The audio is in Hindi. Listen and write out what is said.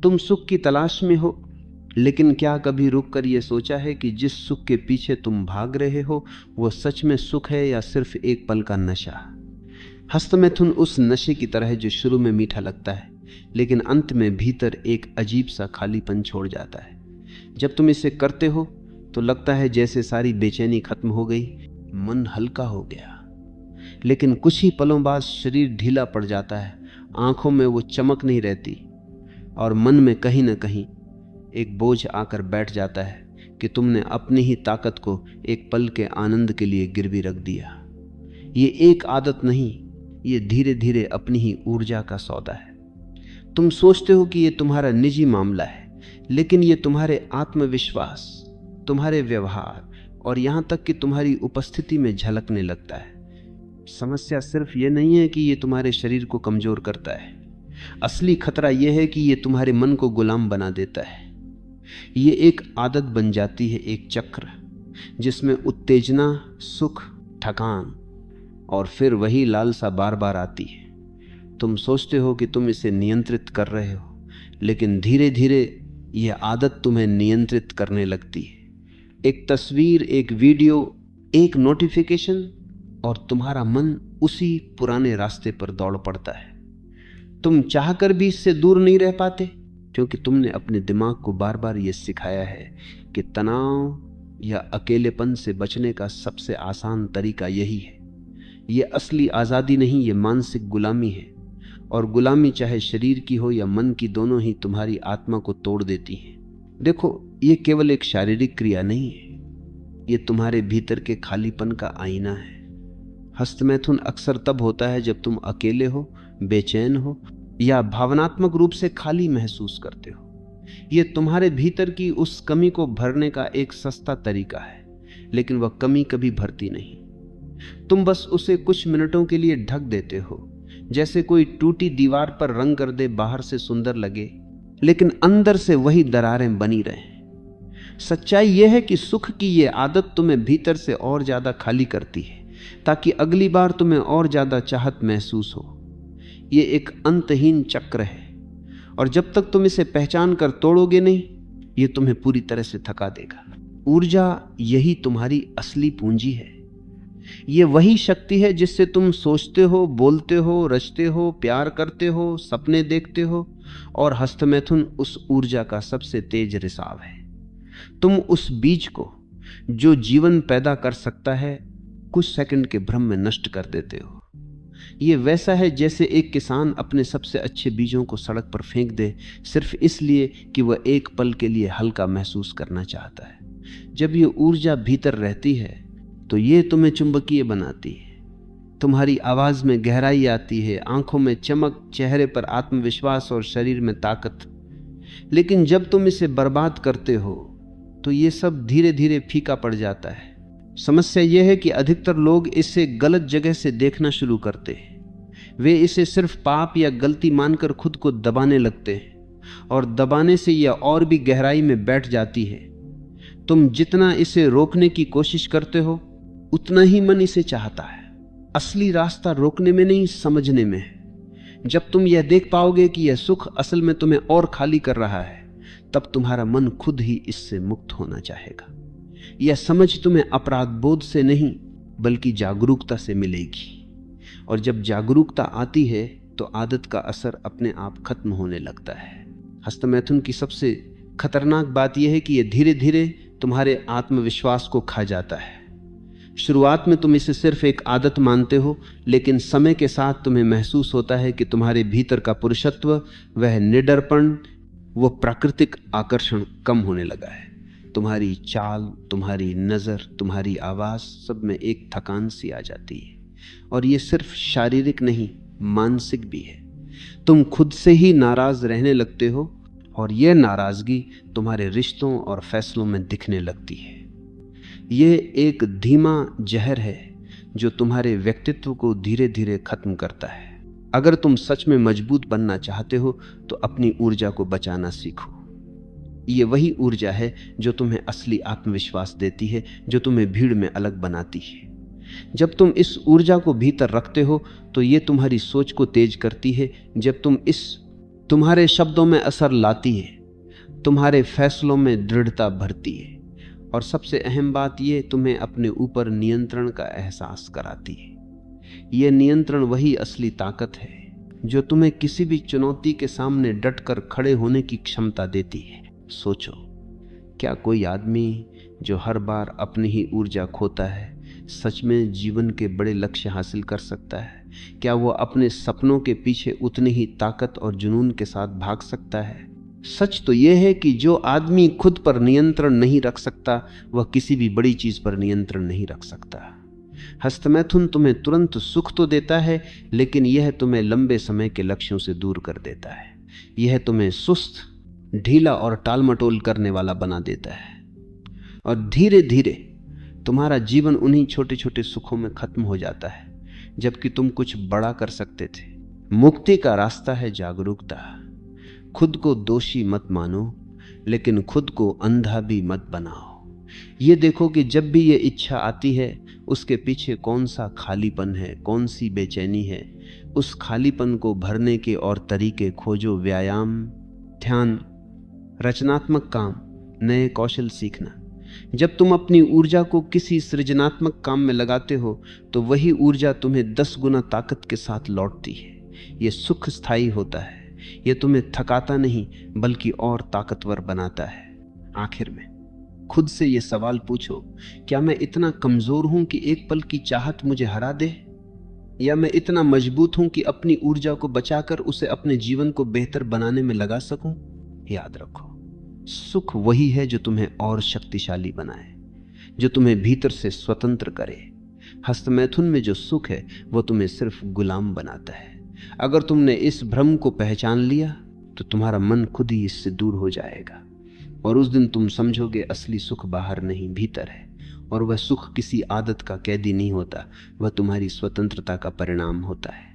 तुम सुख की तलाश में हो, लेकिन क्या कभी रुक कर यह सोचा है कि जिस सुख के पीछे तुम भाग रहे हो वो सच में सुख है या सिर्फ एक पल का नशा? हस्तमैथुन उस नशे की तरह है जो शुरू में मीठा लगता है लेकिन अंत में भीतर एक अजीब सा खालीपन छोड़ जाता है। जब तुम इसे करते हो तो लगता है जैसे सारी बेचैनी खत्म हो गई, मन हल्का हो गया। लेकिन कुछ ही पलों बाद शरीर ढीला पड़ जाता है, आंखों में वो चमक नहीं रहती और मन में कहीं ना कहीं एक बोझ आकर बैठ जाता है कि तुमने अपनी ही ताकत को एक पल के आनंद के लिए गिरवी रख दिया। ये एक आदत नहीं, ये धीरे धीरे अपनी ही ऊर्जा का सौदा है। तुम सोचते हो कि ये तुम्हारा निजी मामला है, लेकिन ये तुम्हारे आत्मविश्वास, तुम्हारे व्यवहार और यहाँ तक कि तुम्हारी उपस्थिति में झलकने लगता है। समस्या सिर्फ ये नहीं है कि ये तुम्हारे शरीर को कमजोर करता है, असली खतरा यह है कि ये तुम्हारे मन को गुलाम बना देता है। ये एक आदत बन जाती है, एक चक्र जिसमें उत्तेजना, सुख, थकान और फिर वही लालसा बार बार आती है। तुम सोचते हो कि तुम इसे नियंत्रित कर रहे हो, लेकिन धीरे धीरे यह आदत तुम्हें नियंत्रित करने लगती है। एक तस्वीर, एक वीडियो, एक नोटिफिकेशन और तुम्हारा मन उसी पुराने रास्ते पर दौड़ पड़ता है। तुम चाहकर भी इससे दूर नहीं रह पाते, क्योंकि तुमने अपने दिमाग को बार बार ये सिखाया है कि तनाव या अकेलेपन से बचने का सबसे आसान तरीका यही है। ये असली आज़ादी नहीं, ये मानसिक गुलामी है, और गुलामी चाहे शरीर की हो या मन की, दोनों ही तुम्हारी आत्मा को तोड़ देती है। देखो, ये केवल एक शारीरिक क्रिया नहीं है, ये तुम्हारे भीतर के खालीपन का आईना है। हस्तमैथुन अक्सर तब होता है जब तुम अकेले हो, बेचैन हो या भावनात्मक रूप से खाली महसूस करते हो। ये तुम्हारे भीतर की उस कमी को भरने का एक सस्ता तरीका है, लेकिन वह कमी कभी भरती नहीं। तुम बस उसे कुछ मिनटों के लिए ढक देते हो, जैसे कोई टूटी दीवार पर रंग कर दे, बाहर से सुंदर लगे लेकिन अंदर से वही दरारें बनी रहें। सच्चाई यह है कि सुख की यह आदत तुम्हें भीतर से और ज्यादा खाली करती है, ताकि अगली बार तुम्हें और ज्यादा चाहत महसूस हो। ये एक अंतहीन चक्र है, और जब तक तुम इसे पहचान कर तोड़ोगे नहीं, ये तुम्हें पूरी तरह से थका देगा। ऊर्जा यही तुम्हारी असली पूंजी है। ये वही शक्ति है जिससे तुम सोचते हो, बोलते हो, रचते हो, प्यार करते हो, सपने देखते हो, और हस्तमैथुन उस ऊर्जा का सबसे तेज रिसाव है। तुम उस बीज को जो जीवन पैदा कर सकता है कुछ सेकंड के भ्रम में नष्ट कर देते हो। ये वैसा है जैसे एक किसान अपने सबसे अच्छे बीजों को सड़क पर फेंक दे, सिर्फ इसलिए कि वह एक पल के लिए हल्का महसूस करना चाहता है। जब ये ऊर्जा भीतर रहती है तो ये तुम्हें चुंबकीय बनाती है, तुम्हारी आवाज में गहराई आती है, आंखों में चमक, चेहरे पर आत्मविश्वास और शरीर में ताकत। लेकिन जब तुम इसे बर्बाद करते हो तो ये सब धीरे धीरे फीका पड़ जाता है। समस्या यह है कि अधिकतर लोग इसे गलत जगह से देखना शुरू करते हैं। वे इसे सिर्फ पाप या गलती मानकर खुद को दबाने लगते हैं, और दबाने से यह और भी गहराई में बैठ जाती है। तुम जितना इसे रोकने की कोशिश करते हो, उतना ही मन इसे चाहता है। असली रास्ता रोकने में नहीं, समझने में है। जब तुम यह देख पाओगे कि यह सुख असल में तुम्हें और खाली कर रहा है, तब तुम्हारा मन खुद ही इससे मुक्त होना चाहेगा। यह समझ तुम्हें अपराध बोध से नहीं बल्कि जागरूकता से मिलेगी, और जब जागरूकता आती है तो आदत का असर अपने आप खत्म होने लगता है। हस्तमैथुन की सबसे खतरनाक बात यह है कि यह धीरे धीरे तुम्हारे आत्मविश्वास को खा जाता है। शुरुआत में तुम इसे सिर्फ एक आदत मानते हो, लेकिन समय के साथ तुम्हें महसूस होता है कि तुम्हारे भीतर का पुरुषत्व, वह निडरपन, वो प्राकृतिक आकर्षण कम होने लगा है। तुम्हारी चाल, तुम्हारी नज़र, तुम्हारी आवाज़, सब में एक थकान सी आ जाती है। और ये सिर्फ शारीरिक नहीं, मानसिक भी है। तुम खुद से ही नाराज रहने लगते हो, और यह नाराजगी तुम्हारे रिश्तों और फैसलों में दिखने लगती है। ये एक धीमा जहर है जो तुम्हारे व्यक्तित्व को धीरे धीरे खत्म करता है। अगर तुम सच में मजबूत बनना चाहते हो तो अपनी ऊर्जा को बचाना सीखो। ये वही ऊर्जा है जो तुम्हें असली आत्मविश्वास देती है, जो तुम्हें भीड़ में अलग बनाती है। जब तुम इस ऊर्जा को भीतर रखते हो तो ये तुम्हारी सोच को तेज करती है। जब तुम्हारे शब्दों में असर लाती है, तुम्हारे फैसलों में दृढ़ता भरती है, और सबसे अहम बात यह, तुम्हें अपने ऊपर नियंत्रण का एहसास कराती है। यह नियंत्रण वही असली ताकत है जो तुम्हें किसी भी चुनौती के सामने डटकर खड़े होने की क्षमता देती है। सोचो, क्या कोई आदमी जो हर बार अपनी ही ऊर्जा खोता है सच में जीवन के बड़े लक्ष्य हासिल कर सकता है? क्या वो अपने सपनों के पीछे उतनी ही ताकत और जुनून के साथ भाग सकता है? सच तो यह है कि जो आदमी खुद पर नियंत्रण नहीं रख सकता वह किसी भी बड़ी चीज पर नियंत्रण नहीं रख सकता। हस्तमैथुन तुम्हें तुरंत सुख तो देता है, लेकिन यह तुम्हें लंबे समय के लक्ष्यों से दूर कर देता है। यह तुम्हें सुस्त, ढीला और टालमटोल करने वाला बना देता है, और धीरे धीरे तुम्हारा जीवन उन्हीं छोटे छोटे सुखों में खत्म हो जाता है, जबकि तुम कुछ बड़ा कर सकते थे। मुक्ति का रास्ता है जागरूकता। खुद को दोषी मत मानो, लेकिन खुद को अंधा भी मत बनाओ। ये देखो कि जब भी ये इच्छा आती है उसके पीछे कौन सा खालीपन है, कौन सी बेचैनी है। उस खालीपन को भरने के और तरीके खोजो। व्यायाम, ध्यान, रचनात्मक काम, नए कौशल सीखना। जब तुम अपनी ऊर्जा को किसी सृजनात्मक काम में लगाते हो तो वही ऊर्जा तुम्हें 10 गुना ताकत के साथ लौटती है। यह सुख स्थायी होता है। यह तुम्हें थकाता नहीं बल्कि और ताकतवर बनाता है। आखिर में खुद से यह सवाल पूछो, क्या मैं इतना कमजोर हूं कि एक पल की चाहत मुझे हरा दे, या मैं इतना मजबूत हूं कि अपनी ऊर्जा को बचाकर उसे अपने जीवन को बेहतर बनाने में लगा सकूं? याद रखो, सुख वही है जो तुम्हें और शक्तिशाली बनाए, जो तुम्हें भीतर से स्वतंत्र करे। हस्तमैथुन में जो सुख है वो तुम्हें सिर्फ गुलाम बनाता है। अगर तुमने इस भ्रम को पहचान लिया तो तुम्हारा मन खुद ही इससे दूर हो जाएगा, और उस दिन तुम समझोगे असली सुख बाहर नहीं भीतर है। और वह सुख किसी आदत का कैदी नहीं होता, वह तुम्हारी स्वतंत्रता का परिणाम होता है।